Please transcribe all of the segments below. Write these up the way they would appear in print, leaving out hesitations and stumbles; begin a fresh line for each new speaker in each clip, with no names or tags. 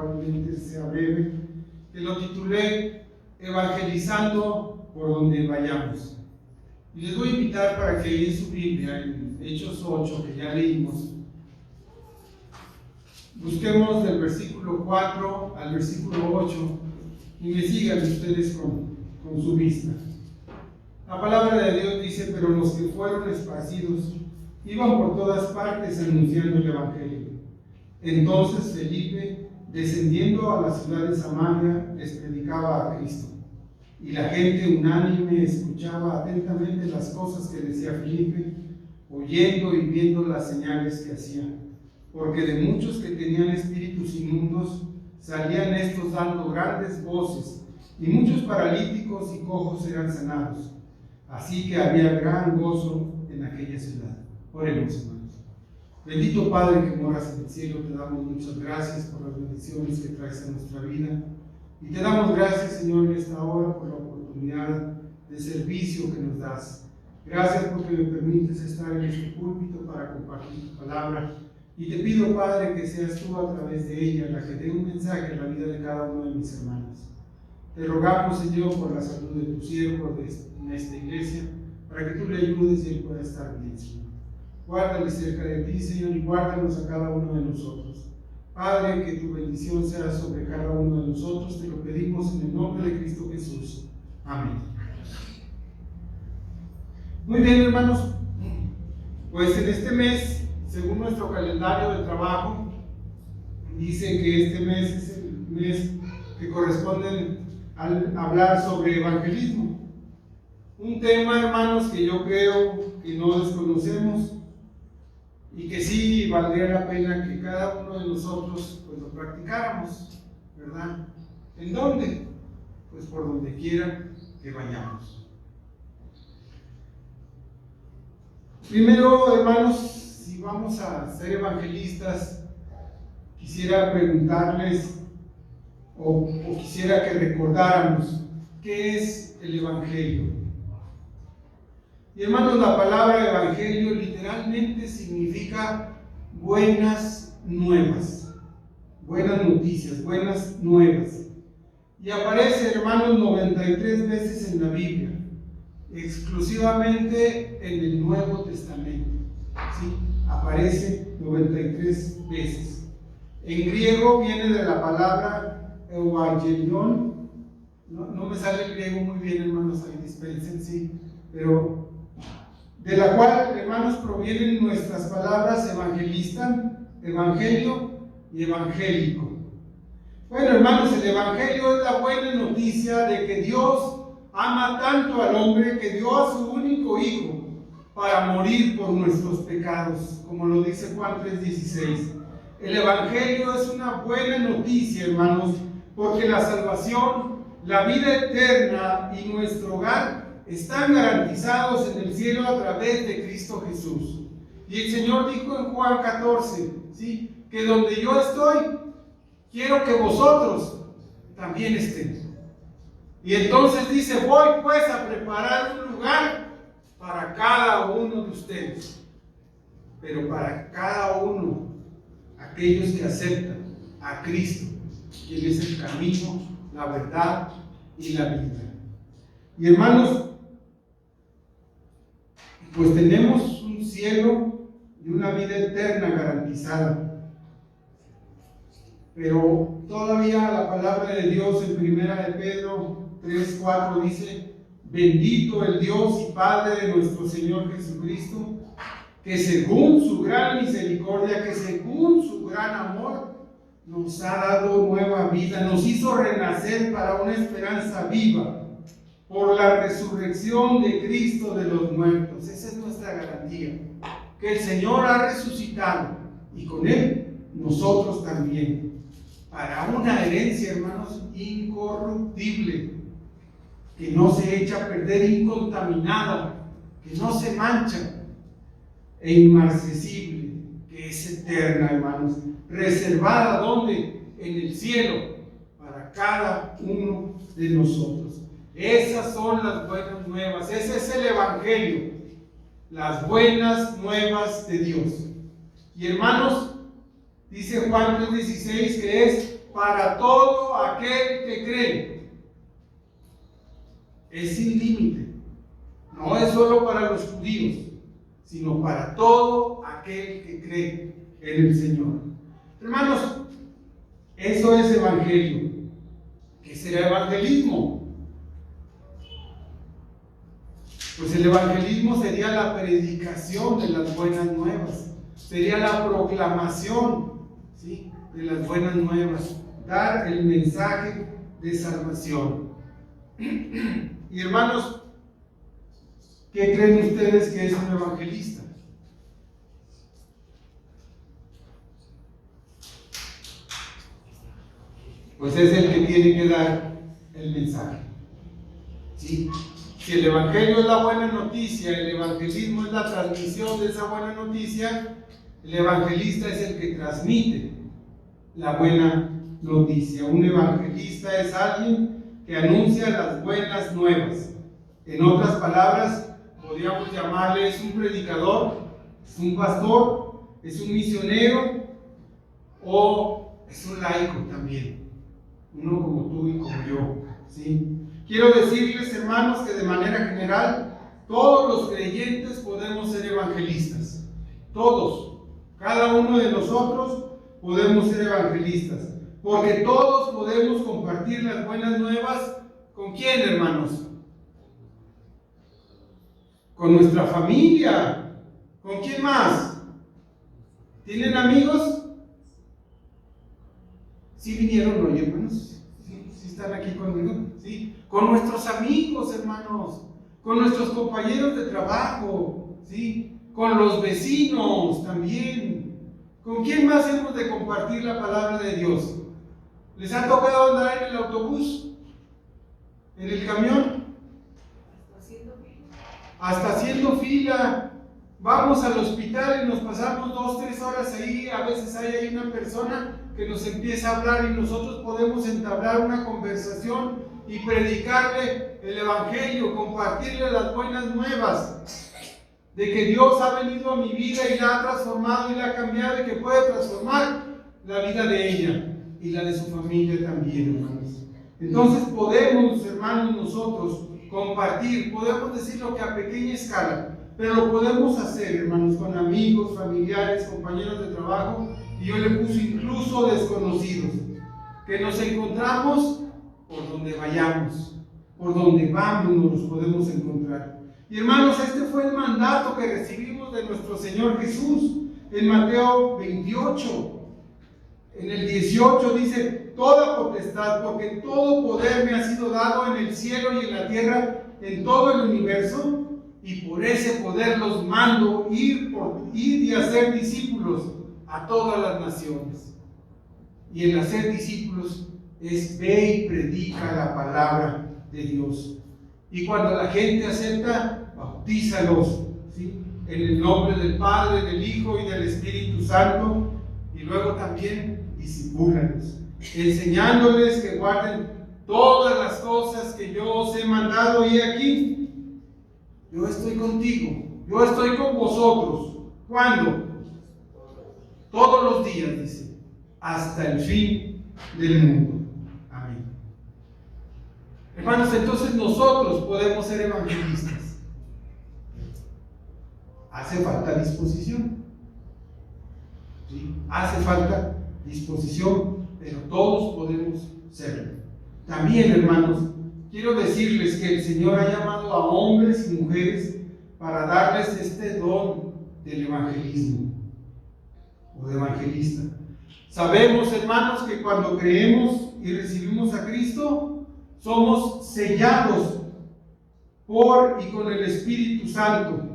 probablemente sea breve, que lo titulé Evangelizando por donde vayamos. Y les voy a invitar para que lean su Biblia en Hechos 8, que ya leímos. Busquemos del versículo 4 al versículo 8 y me sigan ustedes con su vista. La palabra de Dios dice: pero los que fueron esparcidos iban por todas partes anunciando el Evangelio. Entonces Felipe, descendiendo a la ciudad de Samaria, les predicaba a Cristo. Y la gente unánime escuchaba atentamente las cosas que decía Felipe, oyendo y viendo las señales que hacía. Porque de muchos que tenían espíritus inmundos salían estos dando grandes voces, y muchos paralíticos y cojos eran sanados. Así que había gran gozo en aquella ciudad. Oremos, hermanos. Bendito Padre que moras en el cielo, te damos muchas gracias por las bendiciones que traes a nuestra vida. Y te damos gracias, Señor, en esta hora por la oportunidad de servicio que nos das. Gracias porque me permites estar en este púlpito para compartir tu palabra. Y te pido, Padre, que seas tú a través de ella la que dé un mensaje en la vida de cada uno de mis hermanos. Te rogamos, Señor, por la salud de tu siervo en esta iglesia, para que tú le ayudes y él pueda estar bien, Señor. Guárdale cerca de ti, Señor, y guárdanos a cada uno de nosotros. Padre, que tu bendición sea sobre cada uno de nosotros, te lo pedimos en el nombre de Cristo Jesús. Amén. Muy bien, hermanos, pues en este mes, según nuestro calendario de trabajo, dice que este mes es el mes que corresponde al hablar sobre evangelismo. Un tema, hermanos, que yo creo que no desconocemos y que sí valdría la pena que cada uno de nosotros pues lo practicáramos, ¿verdad? ¿En dónde? Pues por donde quiera que vayamos. Primero, hermanos, si vamos a ser evangelistas, quisiera preguntarles o quisiera que recordáramos qué es el evangelio. Y hermanos, la palabra evangelio literalmente significa buenas nuevas, buenas noticias, buenas nuevas. Y aparece, hermanos, 93 veces en la Biblia, exclusivamente en el Nuevo Testamento. ¿Sí? Aparece 93 veces. En griego viene de la palabra evangelion. No me sale el griego muy bien, hermanos, ahí dispensen, sí, pero de la cual, hermanos, provienen nuestras palabras evangelista, evangelio y evangélico. Bueno, hermanos, el evangelio es la buena noticia de que Dios ama tanto al hombre que dio a su único hijo para morir por nuestros pecados, como lo dice Juan 3:16. El evangelio es una buena noticia, hermanos, porque la salvación, la vida eterna y nuestro hogar están garantizados en el cielo a través de Cristo Jesús. Y el Señor dijo en Juan 14, ¿sí?, que donde yo estoy, quiero que vosotros también estén. Y entonces dice: voy pues a preparar un lugar para cada uno de ustedes. Pero para cada uno, aquellos que aceptan a Cristo, quien es el camino, la verdad y la vida. Y hermanos, pues tenemos un cielo y una vida eterna garantizada. Pero todavía la palabra de Dios en 1 de Pedro 3:4 dice: bendito el Dios y Padre de nuestro Señor Jesucristo, que según su gran misericordia, que según su gran amor, nos ha dado nueva vida, nos hizo renacer para una esperanza viva, por la resurrección de Cristo de los muertos. Esa es nuestra garantía, que el Señor ha resucitado, y con Él nosotros también, para una herencia, hermanos, incorruptible, que no se echa a perder, incontaminada, que no se mancha, e inmarcesible, que es eterna, hermanos, reservada, ¿dónde? En el cielo, para cada uno de nosotros. Esas son las buenas nuevas, ese es el evangelio, las buenas nuevas de Dios. Y hermanos, dice Juan 3:16 que es para todo aquel que cree. Es sin límite. No es solo para los judíos, sino para todo aquel que cree en el Señor. Hermanos, eso es evangelio. ¿Qué será evangelismo? Pues el evangelismo sería la predicación de las buenas nuevas, sería la proclamación, ¿sí?, de las buenas nuevas, dar el mensaje de salvación. Y hermanos, ¿qué creen ustedes que es un evangelista? Pues es el que tiene que dar el mensaje, ¿sí? Si el evangelio es la buena noticia, el evangelismo es la transmisión de esa buena noticia, el evangelista es el que transmite la buena noticia. Un evangelista es alguien que anuncia las buenas nuevas. En otras palabras, podríamos llamarle, es un predicador, es un pastor, es un misionero o es un laico también, uno como tú y como yo, ¿sí? Quiero decirles, hermanos, que de manera general todos los creyentes podemos ser evangelistas. Todos, cada uno de nosotros podemos ser evangelistas, porque todos podemos compartir las buenas nuevas. ¿Con quién, hermanos? Con nuestra familia. ¿Con quién más? ¿Tienen amigos? ¿Sí vinieron hoy, hermanos? ¿Sí están aquí conmigo? ¿Sí? Con nuestros amigos, hermanos, con nuestros compañeros de trabajo, ¿sí?, con los vecinos también. ¿Con quién más hemos de compartir la palabra de Dios? ¿Les ha tocado andar en el autobús? ¿En el camión? Hasta haciendo fila. Vamos al hospital y nos pasamos 2-3 horas ahí. A veces hay ahí una persona que nos empieza a hablar y nosotros podemos entablar una conversación y predicarle el evangelio, compartirle las buenas nuevas de que Dios ha venido a mi vida y la ha transformado y la ha cambiado y que puede transformar la vida de ella y la de su familia también, hermanos. Entonces podemos, hermanos, nosotros compartir, podemos decirlo que a pequeña escala, pero lo podemos hacer, hermanos, con amigos, familiares, compañeros de trabajo, y yo le puse incluso desconocidos, que nos encontramos por donde vayamos, por donde vamos nos los podemos encontrar. Y hermanos, este fue el mandato que recibimos de nuestro Señor Jesús en Mateo 28. En el 18 dice: toda potestad, porque todo poder me ha sido dado en el cielo y en la tierra, en todo el universo, y por ese poder los mando ir y hacer discípulos a todas las naciones. Y el hacer discípulos es ve y predica la palabra de Dios. Y cuando la gente acepta, bautízalos, ¿sí?, en el nombre del Padre, del Hijo y del Espíritu Santo, y luego también discipúlalos, enseñándoles que guarden todas las cosas que yo os he mandado. Y aquí, yo estoy contigo, yo estoy con vosotros. ¿Cuándo? Todos los días, dice, hasta el fin del mundo. Amén. Hermanos, entonces nosotros podemos ser evangelistas. Hace falta disposición, ¿sí? Hace falta disposición, pero todos podemos serlo. También, hermanos, quiero decirles que el Señor ha llamado a hombres y mujeres para darles este don del evangelismo o de evangelista. Sabemos, hermanos, que cuando creemos y recibimos a Cristo, somos sellados por y con el Espíritu Santo,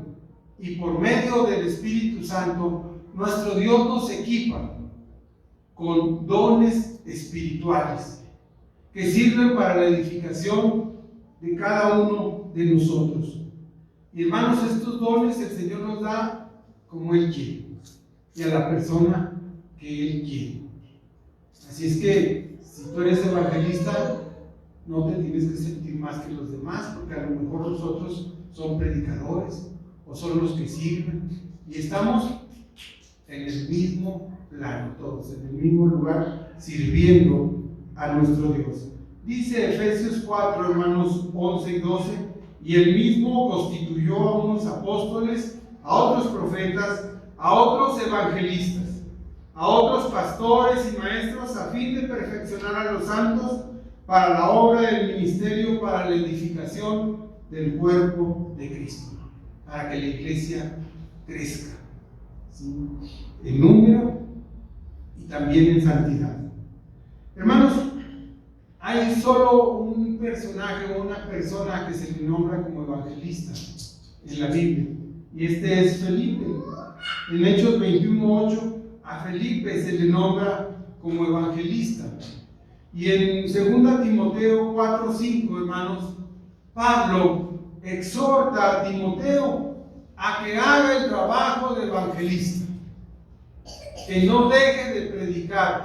y por medio del Espíritu Santo nuestro Dios nos equipa con dones espirituales que sirven para la edificación de cada uno de nosotros. Y hermanos, estos dones el Señor nos da como Él quiere y a la persona que Él quiere. Así es que si tú eres evangelista, no te tienes que sentir más que los demás, porque a lo mejor los otros son predicadores o son los que sirven, y estamos en el mismo plano todos, en el mismo lugar, sirviendo a nuestro Dios. Dice Efesios 4, hermanos 11 y 12, y él mismo constituyó a unos apóstoles, a otros profetas, a otros evangelistas, a otros pastores y maestros, a fin de perfeccionar a los santos para la obra del ministerio, para la edificación del cuerpo de Cristo, para que la iglesia crezca, ¿sí?, en número y también en santidad. Hermanos, hay solo un personaje o una persona que se le nombra como evangelista en la Biblia, y este es Felipe. En Hechos 21:8 a Felipe se le nombra como evangelista. Y en 2 Timoteo 4:5, hermanos, Pablo exhorta a Timoteo a que haga el trabajo de evangelista, que no deje de predicar,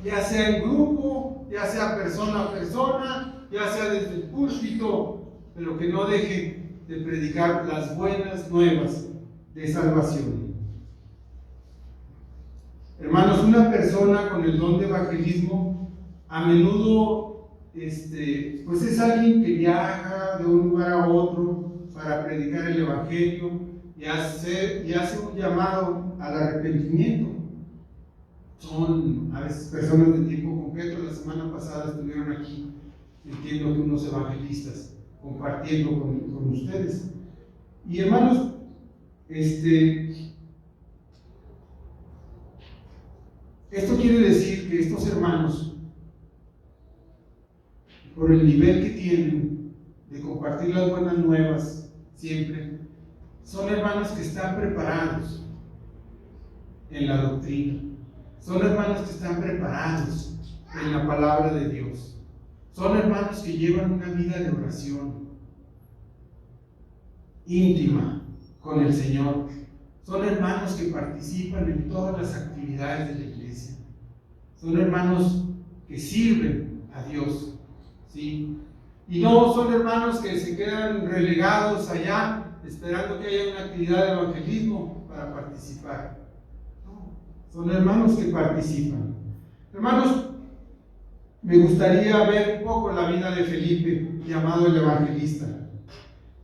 ya sea en grupo, ya sea persona a persona, ya sea desde el púlpito, pero que no deje de predicar las buenas nuevas de salvación. Hermanos, una persona con el don de evangelismo a menudo pues es alguien que viaja de un lugar a otro para predicar el evangelio y hace un llamado al arrepentimiento. Son a veces personas de tiempo completo. La semana pasada estuvieron aquí, entiendo que unos evangelistas compartiendo con ustedes. Y hermanos, esto quiere decir que estos hermanos, por el nivel que tienen de compartir las buenas nuevas siempre, son hermanos que están preparados en la doctrina, son hermanos que están preparados en la palabra de Dios, son hermanos que llevan una vida de oración íntima con el Señor, son hermanos que participan en todas las actividades de la iglesia, son hermanos que sirven a Dios, ¿sí? Y no son hermanos que se quedan relegados allá esperando que haya una actividad de evangelismo para participar. No, son hermanos que participan. Hermanos, me gustaría ver un poco la vida de Felipe, llamado el evangelista.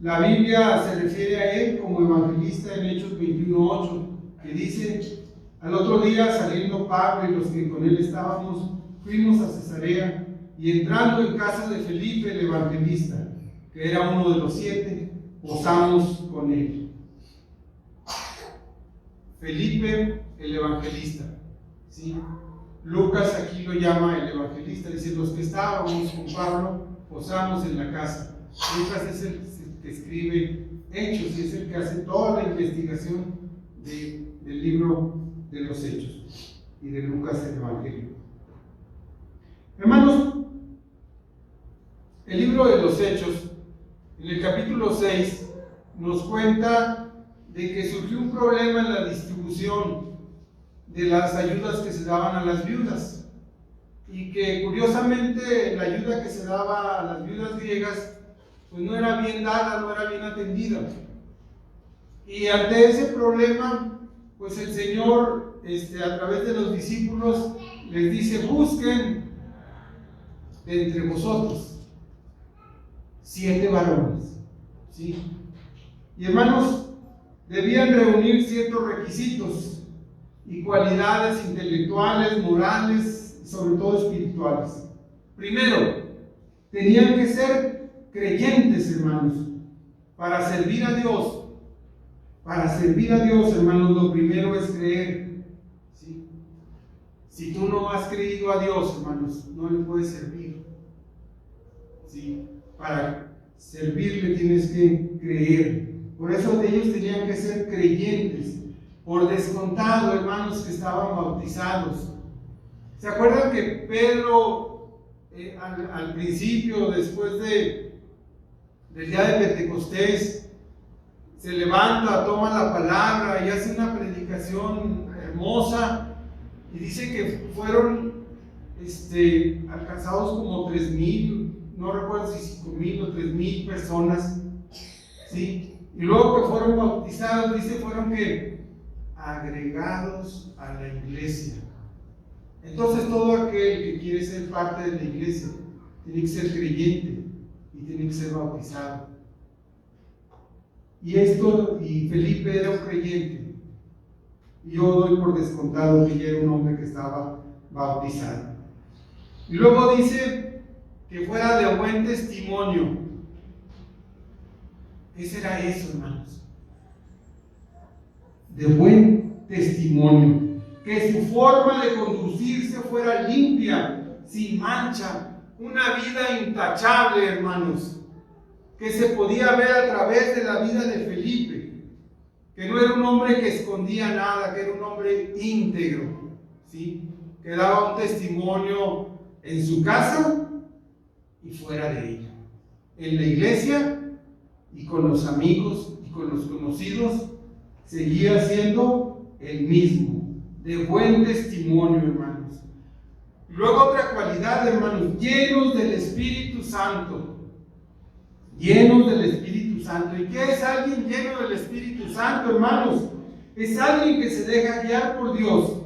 La Biblia se refiere a él como evangelista en Hechos 21:8, que dice: al otro día, saliendo Pablo y los que con él estábamos, fuimos a Cesarea, y entrando en casa de Felipe el evangelista, que era uno de los 7, posamos con él. Felipe el evangelista, ¿sí? Lucas aquí lo llama el evangelista, dice: los que estábamos con Pablo posamos en la casa. Lucas es el que escribe Hechos y es el que hace toda la investigación del libro de los Hechos y de Lucas el Evangelio. Hermanos, el libro de los Hechos, en el capítulo 6, nos cuenta de que surgió un problema en la distribución de las ayudas que se daban a las viudas, y que curiosamente la ayuda que se daba a las viudas griegas pues no era bien dada, no era bien atendida. Y ante ese problema, pues el Señor, a través de los discípulos, les dice: busquen de entre vosotros 7 varones, ¿sí? Y hermanos, debían reunir ciertos requisitos y cualidades intelectuales, morales y sobre todo espirituales. Primero, tenían que ser creyentes, hermanos, para servir a Dios. Para servir a Dios, hermanos, lo primero es creer, ¿sí? Si tú no has creído a Dios, hermanos, no le puedes servir, ¿sí? Para servirle tienes que creer. Por eso ellos tenían que ser creyentes. Por descontado, hermanos, que estaban bautizados. ¿Se acuerdan que Pedro, al principio, después del día de Pentecostés, se levanta, toma la palabra y hace una predicación hermosa, y dice que fueron alcanzados como 3,000, no recuerdo si 5,000 o 3,000 personas, ¿sí? Y luego que fueron bautizados, dice, fueron que agregados a la iglesia. Entonces todo aquel que quiere ser parte de la iglesia tiene que ser creyente y tiene que ser bautizado. Y Felipe era un creyente. Y yo doy por descontado que ya era un hombre que estaba bautizado. Y luego dice que fuera de buen testimonio. ¿Qué será eso, hermanos? De buen testimonio. Que su forma de conducirse fuera limpia, sin mancha, una vida intachable, hermanos, que se podía ver a través de la vida de Felipe, que no era un hombre que escondía nada, que era un hombre íntegro, ¿sí? Que daba un testimonio en su casa y fuera de ella, en la iglesia y con los amigos y con los conocidos, seguía siendo el mismo, de buen testimonio, hermanos. Luego otra cualidad, hermanos, llenos del Espíritu Santo. Llenos del Espíritu Santo. ¿Y qué es alguien lleno del Espíritu Santo, hermanos? Es alguien que se deja guiar por Dios.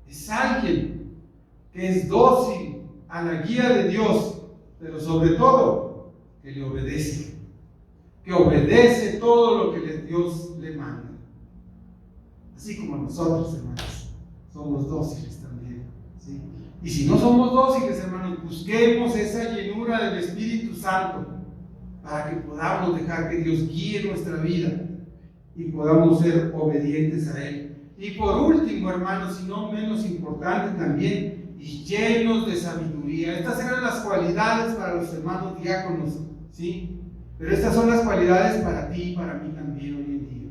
Es alguien que es dócil a la guía de Dios, pero sobre todo, que le obedece. Que obedece todo lo que Dios le manda. Así como nosotros, hermanos, somos dóciles también, ¿sí? Y si no somos dóciles, hermanos, busquemos esa llenura del Espíritu Santo para que podamos dejar que Dios guíe nuestra vida y podamos ser obedientes a Él. Y por último, hermanos, y no menos importante también, y llenos de sabiduría. Estas eran las cualidades para los hermanos diáconos, ¿sí? Pero estas son las cualidades para ti y para mí también hoy en día.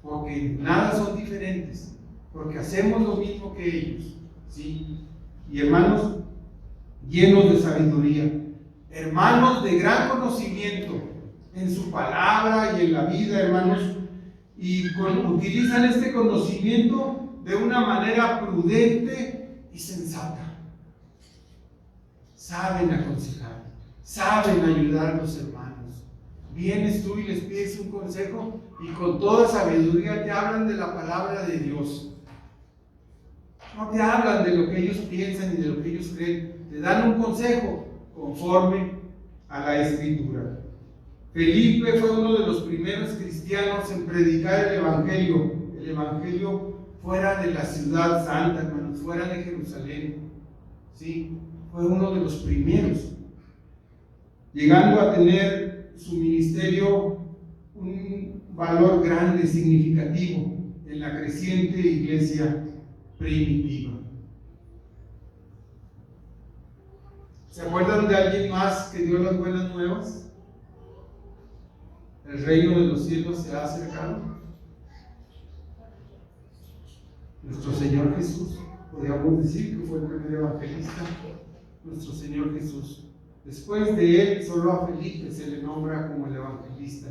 Porque nada son diferentes, porque hacemos lo mismo que ellos, ¿sí? Y hermanos, llenos de sabiduría. Hermanos de gran conocimiento en su palabra y en la vida, hermanos, y utilizan este conocimiento de una manera prudente y sensata. Saben aconsejar, saben ayudar a los hermanos. Vienes tú y les pides un consejo y con toda sabiduría te hablan de la palabra de Dios. No te hablan de lo que ellos piensan y de lo que ellos creen, te dan un consejo conforme a la Escritura. Felipe fue uno de los primeros cristianos en predicar el Evangelio fuera de la ciudad santa, hermanos, fuera de Jerusalén. ¿Sí? Fue uno de los primeros, llegando a tener su ministerio un valor grande, significativo en la creciente iglesia primitiva. ¿Se acuerdan de alguien más que dio las buenas nuevas? El reino de los cielos se ha acercado. Nuestro Señor Jesús, podríamos decir que fue el primer evangelista, nuestro Señor Jesús. Después de él, solo a Felipe se le nombra como el evangelista.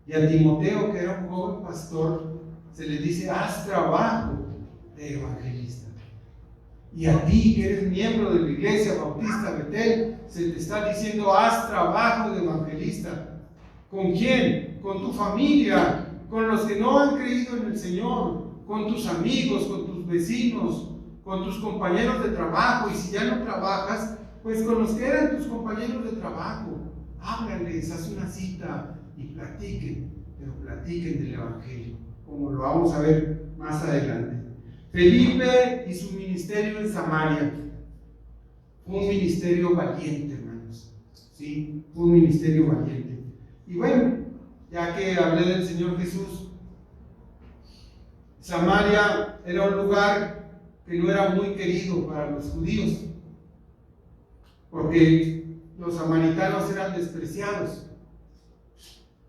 Y a Timoteo, que era un joven pastor, se le dice: haz trabajo de evangelista. Y a ti, que eres miembro de la iglesia bautista Betel, se te está diciendo: haz trabajo de evangelista. ¿Con quién? Con tu familia, con los que no han creído en el Señor, con tus amigos, con tus vecinos, con tus compañeros de trabajo. Y si ya no trabajas, pues con los que eran tus compañeros de trabajo. Háblales, haz una cita y platiquen, pero platiquen del Evangelio, como lo vamos a ver más adelante. Felipe y su ministerio en Samaria fue un ministerio valiente, hermanos. Sí, fue un ministerio valiente. Y bueno, ya que hablé del Señor Jesús, Samaria era un lugar que no era muy querido para los judíos, porque los samaritanos eran despreciados.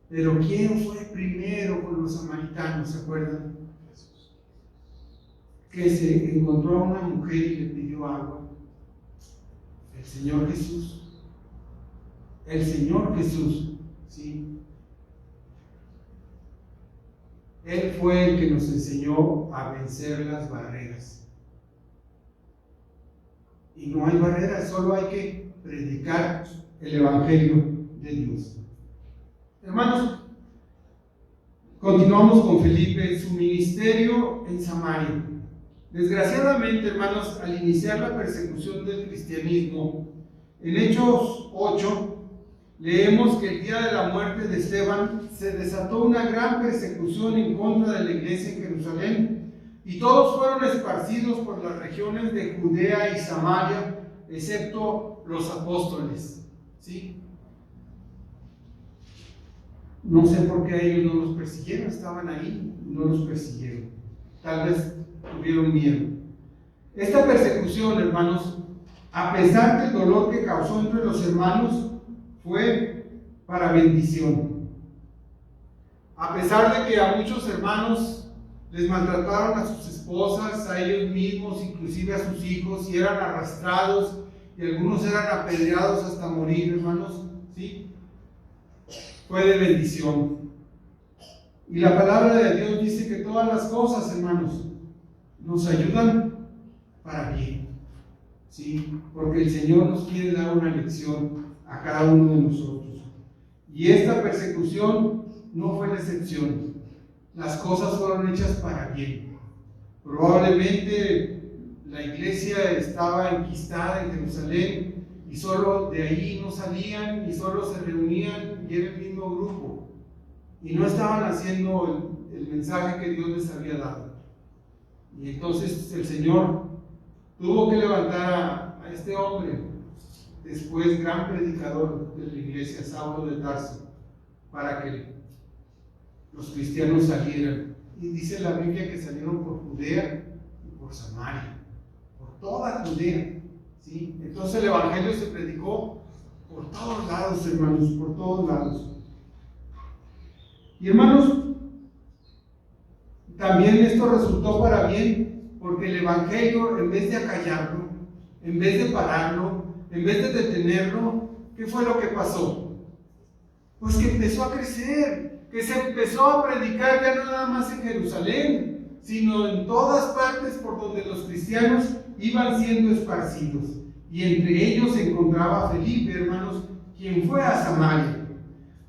Pero ¿quién fue primero con los samaritanos? ¿Se acuerdan? Que se encontró a una mujer y le pidió agua. El Señor Jesús. El Señor Jesús, ¿sí? Él fue el que nos enseñó a vencer las barreras. Y no hay barreras, solo hay que predicar el Evangelio de Dios. Hermanos, continuamos con Felipe, su ministerio en Samaria. Desgraciadamente, hermanos, al iniciar la persecución del cristianismo, en Hechos 8, leemos que el día de la muerte de Esteban se desató una gran persecución en contra de la iglesia en Jerusalén, y todos fueron esparcidos por las regiones de Judea y Samaria, excepto los apóstoles. ¿Sí? No sé por qué a ellos no los persiguieron, estaban ahí, no los persiguieron. Tal vez tuvieron miedo. Esta persecución, hermanos, a pesar del dolor que causó entre los hermanos, fue para bendición. A pesar de que a muchos hermanos les maltrataron a sus esposas, a ellos mismos, inclusive a sus hijos, y eran arrastrados, y algunos eran apedreados hasta morir, hermanos, ¿sí? Fue de bendición. Y la palabra de Dios dice que todas las cosas, hermanos, nos ayudan para bien, ¿sí? Porque el Señor nos quiere dar una lección a cada uno de nosotros. Y esta persecución no fue la excepción. Las cosas fueron hechas para bien. Probablemente la iglesia estaba enquistada en Jerusalén y solo de ahí no salían y solo se reunían y era el mismo grupo. Y no estaban haciendo el mensaje que Dios les había dado. Y entonces el Señor tuvo que levantar a este hombre, después gran predicador de la iglesia, Saulo de Tarso, para que los cristianos salieran. Y dice la Biblia que salieron por Judea y por Samaria, por toda Judea, ¿sí? Entonces el evangelio se predicó por todos lados, hermanos, por todos lados. Y hermanos, también esto resultó para bien, porque el evangelio, en vez de acallarlo, en vez de pararlo, en vez de detenerlo, ¿qué fue lo que pasó? Pues que empezó a crecer, que se empezó a predicar ya no nada más en Jerusalén, sino en todas partes por donde los cristianos iban siendo esparcidos. Y entre ellos se encontraba Felipe, hermanos, quien fue a Samaria.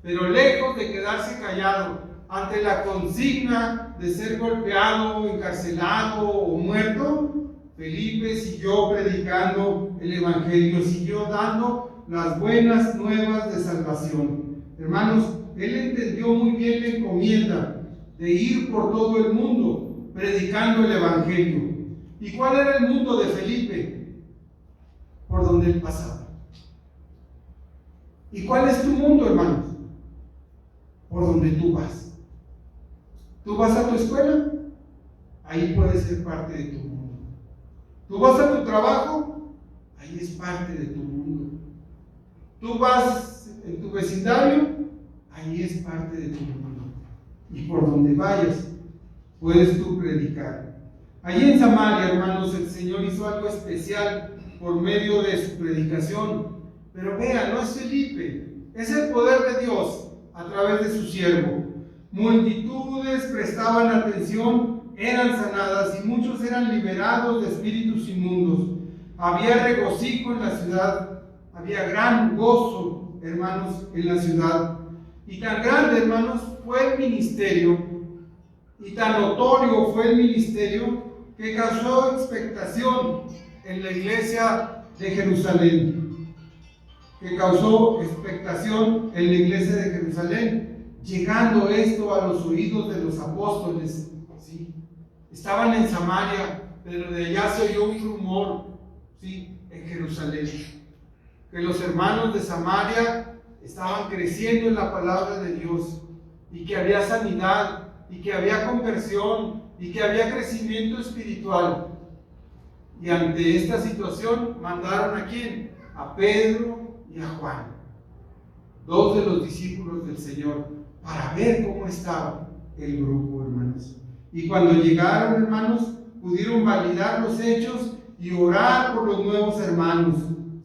Pero lejos de quedarse callado ante la consigna de ser golpeado, encarcelado o muerto, Felipe siguió predicando el evangelio, siguió dando las buenas nuevas de salvación. Hermanos, él entendió muy bien la encomienda de ir por todo el mundo predicando el evangelio. ¿Y cuál era el mundo de Felipe? Por donde él pasaba. ¿Y cuál es tu mundo, hermanos? Por donde tú vas. ¿Tú vas a tu escuela? Ahí puedes ser parte de tu mundo. ¿Tú vas a tu trabajo? Ahí es parte de tu mundo. ¿Tú vas en tu vecindario? Ahí es parte de tu mundo. Y por donde vayas, puedes tú predicar. Allí en Samaria, hermanos, el Señor hizo algo especial por medio de su predicación. Pero vean, no es Felipe, es el poder de Dios a través de su siervo. Multitudes prestaban atención, eran sanadas y muchos eran liberados de espíritus inmundos. Había regocijo en la ciudad, había gran gozo, hermanos, en la ciudad. Y tan grande, hermanos, fue el ministerio, y tan notorio fue el ministerio, que causó expectación en la iglesia de Jerusalén. Que causó expectación en la iglesia de Jerusalén, llegando esto a los oídos de los apóstoles. ¿Sí? Estaban en Samaria, pero de allá se oyó un rumor, ¿sí?, en Jerusalén, que los hermanos de Samaria estaban creciendo en la palabra de Dios, y que había sanidad, y que había conversión, y que había crecimiento espiritual. Y ante esta situación mandaron ¿a quién? A Pedro y a Juan, dos de los discípulos del Señor, para ver cómo estaba el grupo, hermanos. Y cuando llegaron, hermanos, pudieron validar los hechos y orar por los nuevos hermanos,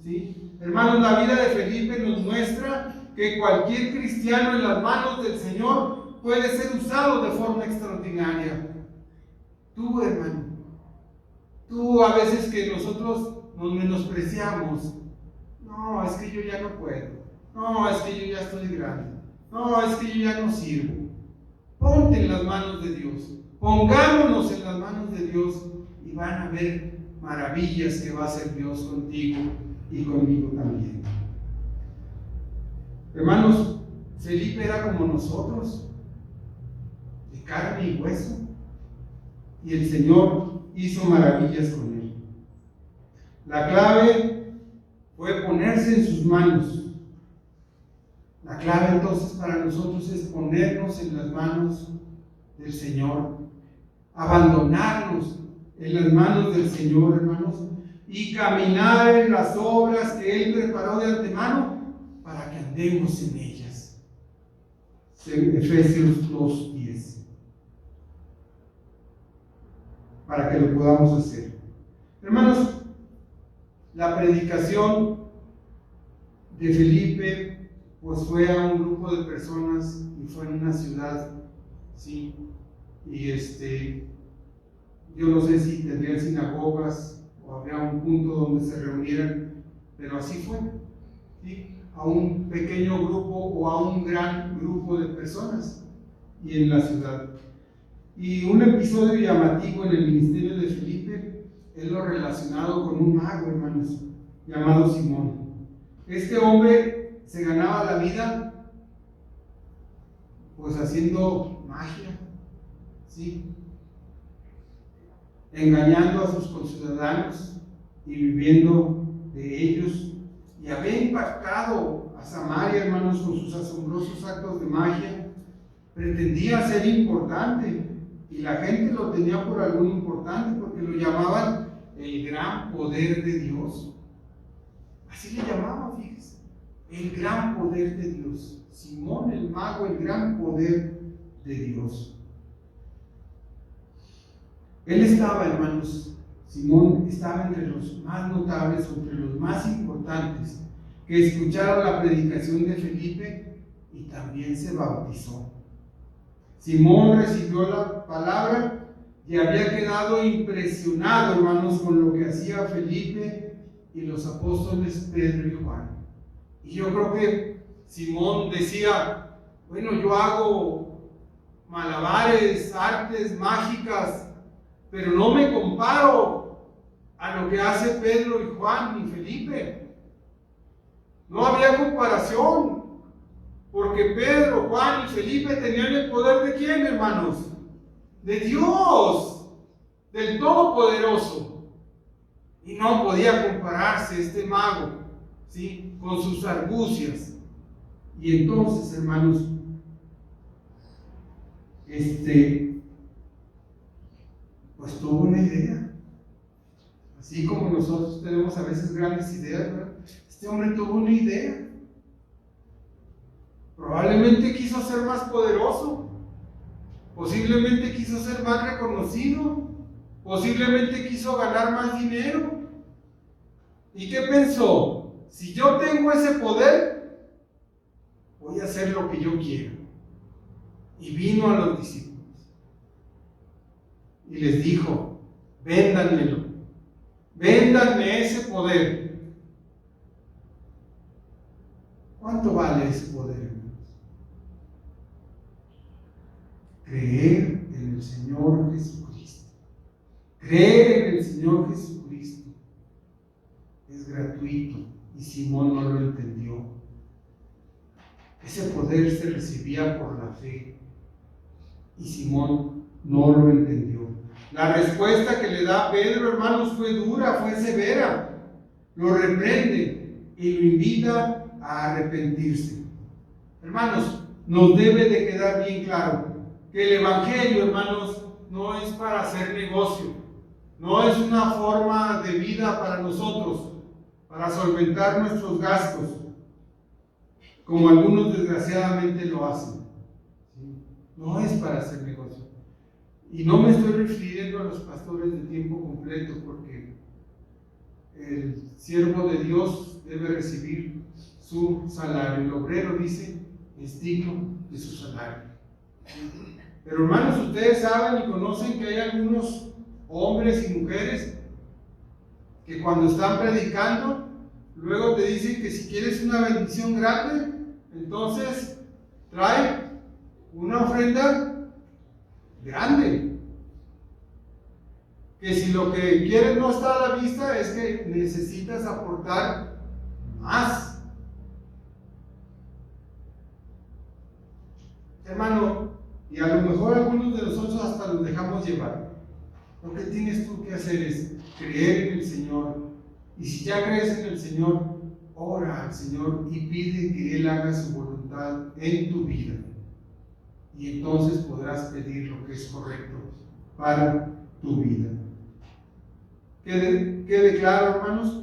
¿sí? Hermanos, la vida de Felipe nos muestra que cualquier cristiano en las manos del Señor puede ser usado de forma extraordinaria. Tú, hermano, tú a veces que nosotros nos menospreciamos. No, es que yo ya no puedo. No, es que yo ya estoy grande. No, es que yo ya no sirvo. Ponte en las manos de Dios. Pongámonos en las manos de Dios y van a ver maravillas que va a hacer Dios contigo y conmigo también. Hermanos, Felipe era como nosotros, de carne y hueso, y el Señor hizo maravillas con él. La clave fue ponerse en sus manos. La clave entonces para nosotros es ponernos en las manos del Señor, abandonarnos en las manos del Señor, hermanos, y caminar en las obras que Él preparó de antemano para que andemos en ellas. Efesios 2:10. Para que lo podamos hacer. Hermanos, la predicación de Felipe pues fue a un grupo de personas y fue en una ciudad, ¿sí? Y yo no sé si tendrían sinagogas o habría un punto donde se reunieran, pero así fue, ¿sí? A un pequeño grupo o a un gran grupo de personas y en la ciudad. Y un episodio llamativo en el ministerio de Felipe es lo relacionado con un mago, hermanos, llamado Simón. Este hombre se ganaba la vida pues haciendo magia, ¿sí? Engañando a sus conciudadanos y viviendo de ellos, y había impactado a Samaria, hermanos, con sus asombrosos actos de magia. Pretendía ser importante y la gente lo tenía por algo importante porque lo llamaban el gran poder de Dios. Así le llamaban, fíjense, el gran poder de Dios. Simón el mago, el gran poder de Dios. Él estaba, hermanos, Simón estaba entre los más notables, entre los más importantes, que escucharon la predicación de Felipe y también se bautizó. Simón recibió la palabra y había quedado impresionado, hermanos, con lo que hacía Felipe y los apóstoles Pedro y Juan. Y yo creo que Simón decía, bueno, yo hago malabares, artes mágicas, pero no me comparo a lo que hace Pedro y Juan y Felipe. No había comparación, porque Pedro, Juan y Felipe tenían el poder de ¿quién, hermanos? De Dios, del Todopoderoso. Y no podía compararse este mago, ¿sí?, con sus argucias. Y entonces, hermanos, pues tuvo una idea. Así como nosotros tenemos a veces grandes ideas, ¿verdad? Este hombre tuvo una idea. Probablemente quiso ser más poderoso, posiblemente quiso ser más reconocido, posiblemente quiso ganar más dinero. ¿Y qué pensó? Si yo tengo ese poder, voy a hacer lo que yo quiera. Y vino a los discípulos y les dijo, véndanmelo, véndanme ese poder. ¿Cuánto vale ese poder, hermanos? Creer en el Señor Jesucristo. Creer en el Señor Jesucristo es gratuito y Simón no lo entendió. Ese poder se recibía por la fe y Simón no lo entendió. La respuesta que le da Pedro, hermanos, fue dura, fue severa. Lo reprende y lo invita a arrepentirse. Hermanos, nos debe de quedar bien claro que el Evangelio, hermanos, no es para hacer negocio, no es una forma de vida para nosotros, para solventar nuestros gastos, como algunos desgraciadamente lo hacen. No es para hacer negocio. Y no me estoy refiriendo a los pastores de tiempo completo, porque el siervo de Dios debe recibir su salario. El obrero, dice, es digno de su salario. Pero hermanos, ustedes saben y conocen que hay algunos hombres y mujeres que cuando están predicando, luego te dicen que si quieres una bendición grande, entonces trae una ofrenda grande. que si lo que quieres no está a la vista, es que necesitas aportar más. Hermano, y a lo mejor algunos de nosotros hasta los dejamos llevar. Lo que tienes tú que hacer es creer en el Señor. Y si ya crees en el Señor, ora al Señor y pide que Él haga su voluntad en tu vida. Y entonces podrás pedir lo que es correcto para tu vida. Quede claro, hermanos,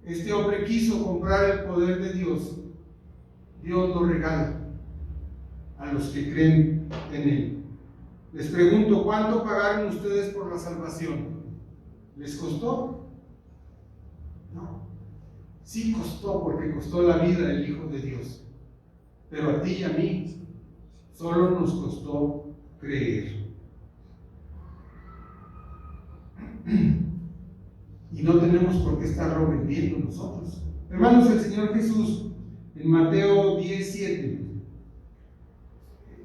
este hombre quiso comprar el poder de Dios. Dios lo regala a los que creen en Él. Les pregunto, ¿cuánto pagaron ustedes por la salvación? ¿Les costó? No. Sí costó, porque costó la vida del Hijo de Dios. Pero a ti y a mí solo nos costó creer. Y no tenemos por qué estarlo vendiendo nosotros. Hermanos, el Señor Jesús en Mateo 10:7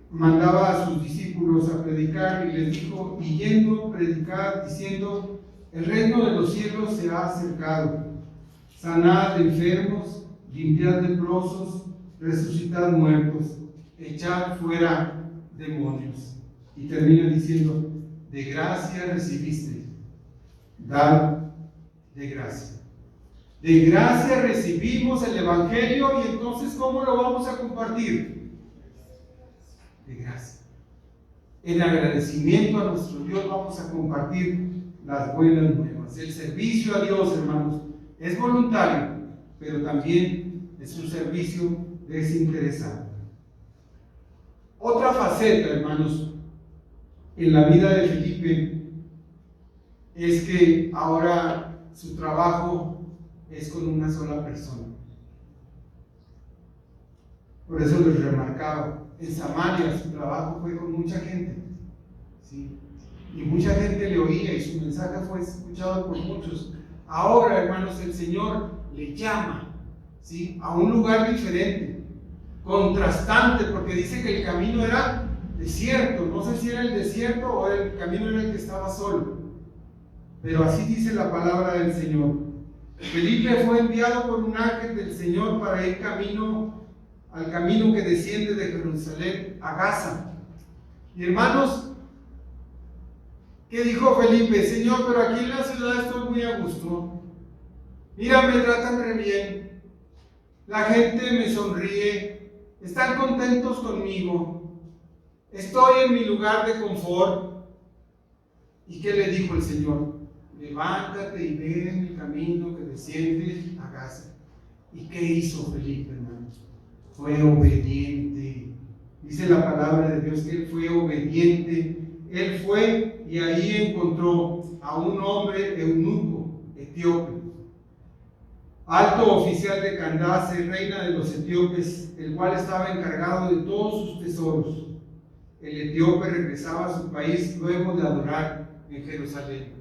mandaba a sus discípulos a predicar y les dijo: y yendo, predicad, diciendo: el reino de los cielos se ha acercado. Sanad enfermos, limpiad leprosos, resucitad muertos, echad fuera demonios. Y termina diciendo: de gracia recibiste, dad de gracia. De gracia recibimos el Evangelio, y entonces ¿cómo lo vamos a compartir? De gracia. En agradecimiento a nuestro Dios vamos a compartir las buenas nuevas. El servicio a Dios, hermanos, es voluntario, pero también es un servicio desinteresado. Otra faceta, hermanos, en la vida de Felipe es que ahora su trabajo es con una sola persona. Por eso les remarcaba, en Samaria su trabajo fue con mucha gente, ¿sí? Y mucha gente le oía y su mensaje fue escuchado por muchos. Ahora, hermanos, el Señor le llama, ¿sí?, a un lugar diferente, contrastante, porque dice que el camino era desierto. No sé si era el desierto o el camino era el que estaba solo, pero así dice la palabra del Señor. Felipe fue enviado por un ángel del Señor para ir al camino que desciende de Jerusalén a Gaza. Y hermanos, ¿qué dijo Felipe? Señor, pero aquí en la ciudad estoy muy a gusto. Mira, me tratan re bien. La gente me sonríe. Están contentos conmigo. Estoy en mi lugar de confort. ¿Y qué le dijo el Señor? Levántate y ve en el camino que desciende a Gaza. ¿Y qué hizo Felipe, hermanos? Fue obediente. Dice la palabra de Dios que él fue obediente. Él fue y ahí encontró a un hombre eunuco, etíope, alto oficial de Candace, reina de los etíopes, el cual estaba encargado de todos sus tesoros. El etíope regresaba a su país luego de adorar en Jerusalén.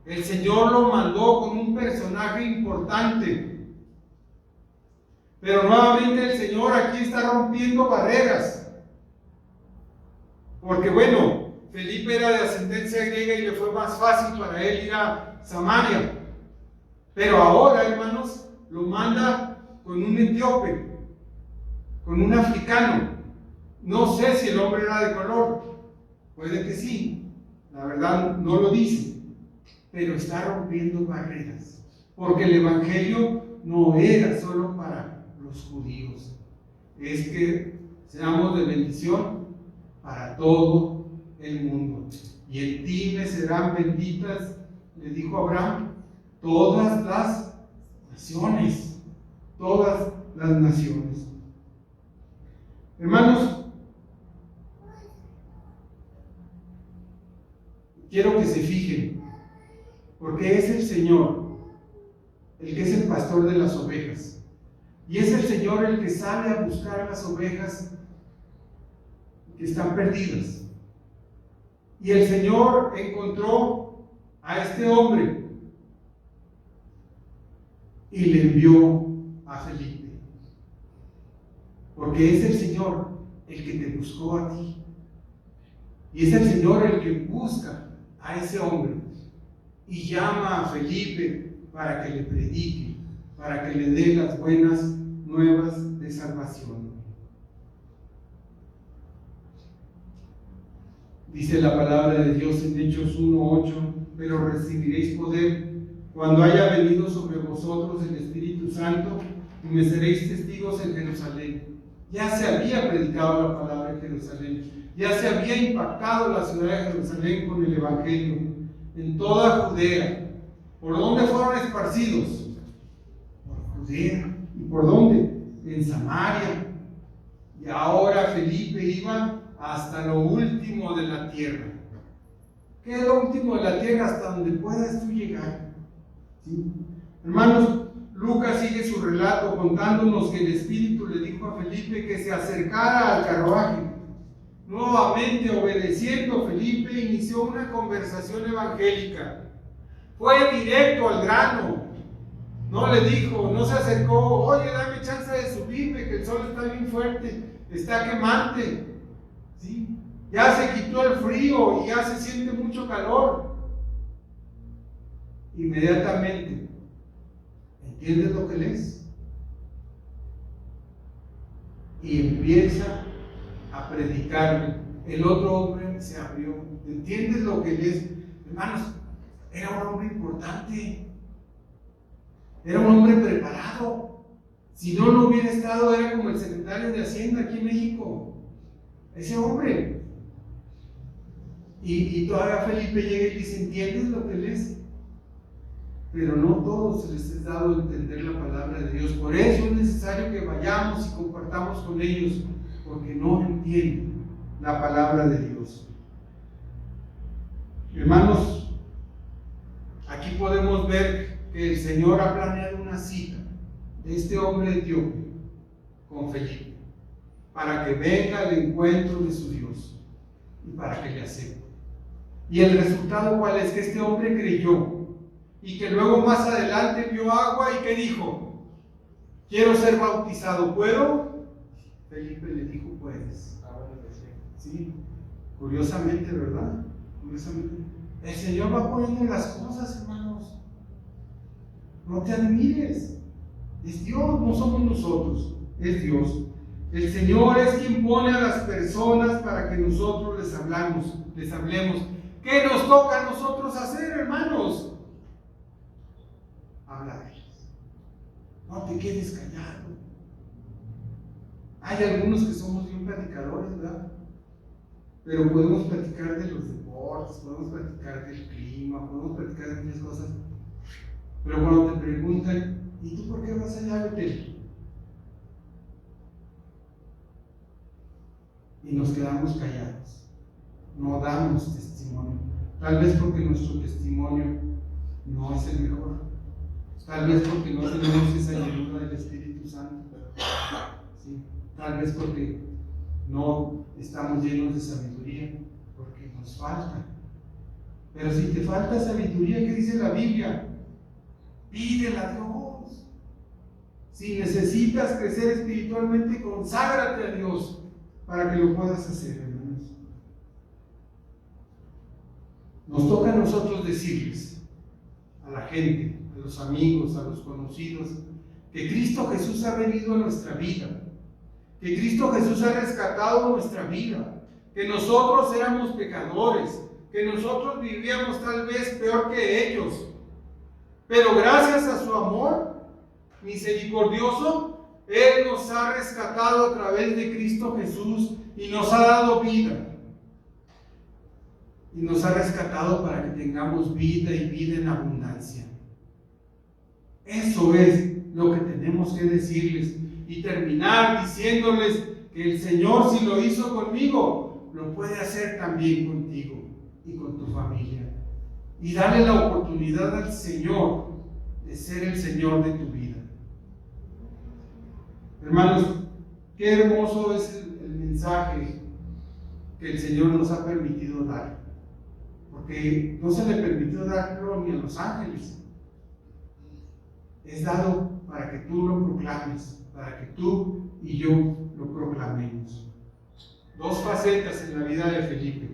El Señor lo mandó con un personaje importante, pero nuevamente el Señor aquí está rompiendo barreras, porque bueno, Felipe era de ascendencia griega y le fue más fácil para él ir a Samaria, pero ahora, hermanos, lo manda con un etíope, con un africano. No sé si el hombre era de color, puede que sí, la verdad no lo dice, pero está rompiendo barreras, porque el Evangelio no era solo para los judíos, es que seamos de bendición para todo el mundo. Y en ti me serán benditas, le dijo Abraham, todas las naciones, todas las naciones. Hermanos, quiero que se fijen, porque es el Señor el que es el pastor de las ovejas, y es el Señor el que sale a buscar a las ovejas que están perdidas. Y el Señor encontró a este hombre y le envió a Felipe, porque es el Señor el que te buscó a ti, y es el Señor el que busca a ese hombre y llama a Felipe para que le predique, para que le dé las buenas nuevas de salvación. Dice la palabra de Dios en Hechos 1:8, pero recibiréis poder cuando haya venido sobre vosotros el Espíritu Santo y me seréis testigos en Jerusalén. Ya se había predicado la palabra en Jerusalén, ya se había impactado la ciudad de Jerusalén con el Evangelio, en toda Judea. ¿Por dónde fueron esparcidos? Por Judea. ¿Y por dónde? En Samaria. Y ahora Felipe iba hasta lo último de la tierra. ¿Qué es lo último de la tierra? Hasta donde puedas tú llegar. ¿Sí? Hermanos, Lucas sigue su relato contándonos que el Espíritu le dijo a Felipe que se acercara al carruaje. Nuevamente, obedeciendo, Felipe inició una conversación evangélica. Fue directo al grano. No le dijo, no se acercó, oye, dame chance de subirme, que el sol está bien fuerte, está quemante. ¿Sí? Ya se quitó el frío y ya se siente mucho calor. Inmediatamente, ¿entiendes lo que lees? Y empieza a predicarle. El otro hombre se abrió. ¿Entiendes lo que lees? Hermanos, era un hombre importante. Era un hombre preparado. Si no, no hubiera estado, era como el secretario de Hacienda aquí en México. Ese hombre. Y todavía Felipe llega y dice, ¿entiendes lo que lees? Pero no todos les es dado entender la palabra de Dios. Por eso es necesario que vayamos y compartamos con ellos, porque no entienden la palabra de Dios. Hermanos, aquí podemos ver que el Señor ha planeado una cita de este hombre etíope con Felipe, para que venga al encuentro de su Dios y para que le acepte. Y el resultado, ¿cuál es? Que este hombre creyó y que luego más adelante vio agua y que dijo, quiero ser bautizado, ¿puedo? Felipe le dijo, puedes. Sí, curiosamente, ¿verdad? Curiosamente. El Señor va poniendo las cosas, hermanos. No te admires. Es Dios, no somos nosotros, es Dios. El Señor es quien pone a las personas para que nosotros les hablemos. ¿Qué nos toca a nosotros hacer, hermanos? Habla de ellos. No te quedes callado. Hay algunos que somos bien platicadores, ¿verdad? Pero podemos platicar de los deportes, podemos platicar del clima, podemos platicar de muchas cosas. Pero cuando te preguntan, ¿y tú por qué vas allá, Betel? Y nos quedamos callados. No damos testimonio. Tal vez porque nuestro testimonio no es el mejor. Tal vez porque no tenemos esa llenura del Espíritu Santo. ¿Sí? Tal vez porque no estamos llenos de sabiduría, porque nos falta. Pero si te falta sabiduría, ¿qué dice la Biblia? Pídela a Dios. Si necesitas crecer espiritualmente, conságrate a Dios para que lo puedas hacer, hermanos. Nos toca a nosotros decirles a la gente, a los amigos, a los conocidos, que Cristo Jesús ha venido a nuestra vida, que Cristo Jesús ha rescatado nuestra vida, que nosotros éramos pecadores, que nosotros vivíamos tal vez peor que ellos, pero gracias a su amor misericordioso, Él nos ha rescatado a través de Cristo Jesús y nos ha dado vida. Y nos ha rescatado para que tengamos vida y vida en abundancia. Eso es lo que tenemos que decirles y terminar diciéndoles que el Señor, si lo hizo conmigo, lo puede hacer también contigo y con tu familia. Y darle la oportunidad al Señor de ser el Señor de tu vida. Hermanos, qué hermoso es el mensaje que el Señor nos ha permitido dar. Porque no se le permitió darlo ni a los ángeles. Es dado para que tú lo proclames, para que tú y yo lo proclamemos. Dos facetas en la vida de Felipe: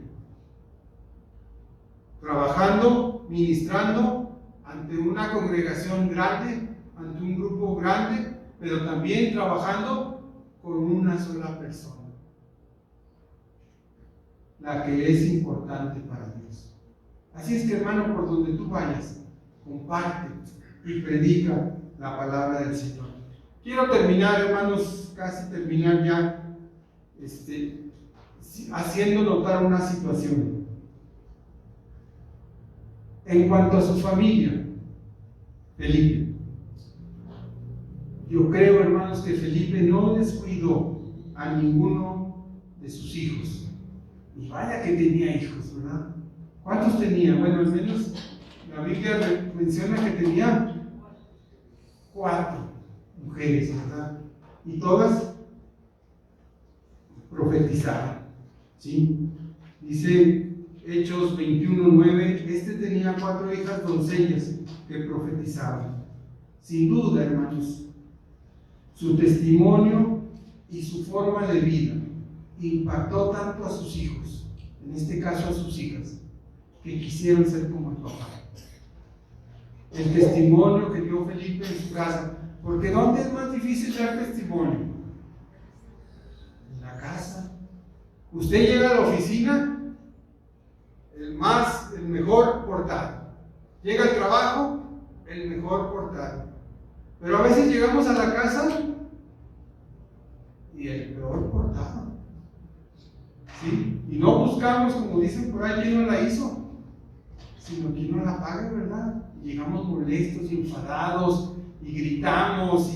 trabajando ministrando ante una congregación grande, ante un grupo grande, pero también trabajando con una sola persona, la que es importante para Dios. Así es que, hermano, por donde tú vayas, comparte y predica la palabra del Señor. Quiero terminar, hermanos, casi terminar ya, haciendo notar una situación. En cuanto a su familia, Felipe, yo creo, hermanos, que Felipe no descuidó a ninguno de sus hijos. Y vaya que tenía hijos, ¿verdad? ¿Cuántos tenía? Bueno, al menos la Biblia menciona que tenía 4 mujeres, ¿verdad? Y todas profetizaban, ¿sí? Dice Hechos 21:9, tenía 4 hijas doncellas que profetizaban. Sin duda, hermanos, su testimonio y su forma de vida impactó tanto a sus hijos, en este caso a sus hijas, que quisieron ser como el papá. El testimonio que dio Felipe en su casa, porque ¿dónde es más difícil dar testimonio? En la casa. Usted llega a la oficina, el mejor portado. Llega al trabajo, el mejor portado. Pero a veces llegamos a la casa y el peor portado. ¿Sí? Y no buscamos, como dicen por ahí, quién no la hizo, sino quién no la paga, ¿verdad? Y llegamos molestos y enfadados y gritamos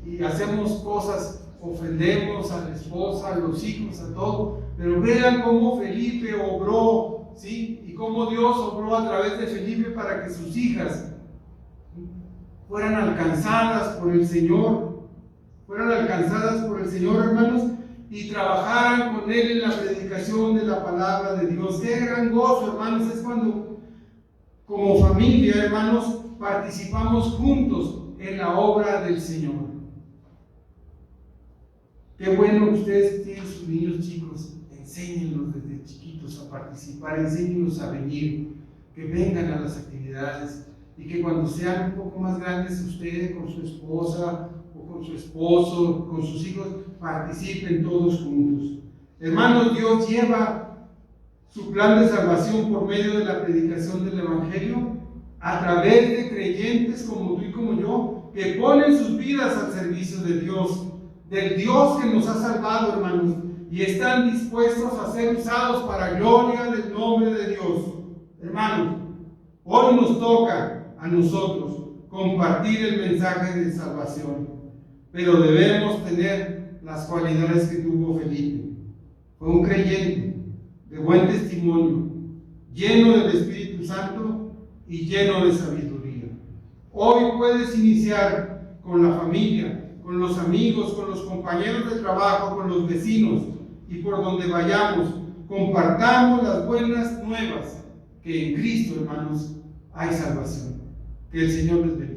y hacemos cosas, ofendemos a la esposa, a los hijos, a todo. Pero vean cómo Felipe obró, ¿sí? Y cómo Dios obró a través de Felipe para que sus hijas fueran alcanzadas por el Señor, hermanos, y trabajaran con Él en la predicación de la palabra de Dios. Qué gran gozo, hermanos, es cuando como familia, hermanos, participamos juntos en la obra del Señor. Qué bueno que ustedes tienen sus niños chicos, enséñenlos desde chiquitos a participar, enséñenlos a venir, que vengan a las actividades, y que cuando sean un poco más grandes, ustedes con su esposa o con su esposo, con sus hijos, participen todos juntos. Hermanos, Dios lleva su plan de salvación por medio de la predicación del Evangelio a través de creyentes como tú y como yo, que ponen sus vidas al servicio de Dios, del Dios que nos ha salvado, hermanos, y están dispuestos a ser usados para gloria del nombre de Dios. Hermanos, hoy nos toca a nosotros compartir el mensaje de salvación, pero debemos tener las cualidades que tuvo Felipe. Fue un creyente de buen testimonio, lleno del Espíritu Santo y lleno de sabiduría. Hoy puedes iniciar con la familia, con los amigos, con los compañeros de trabajo, con los vecinos, y por donde vayamos, compartamos las buenas nuevas, que en Cristo, hermanos, hay salvación. Que el Señor les bendiga.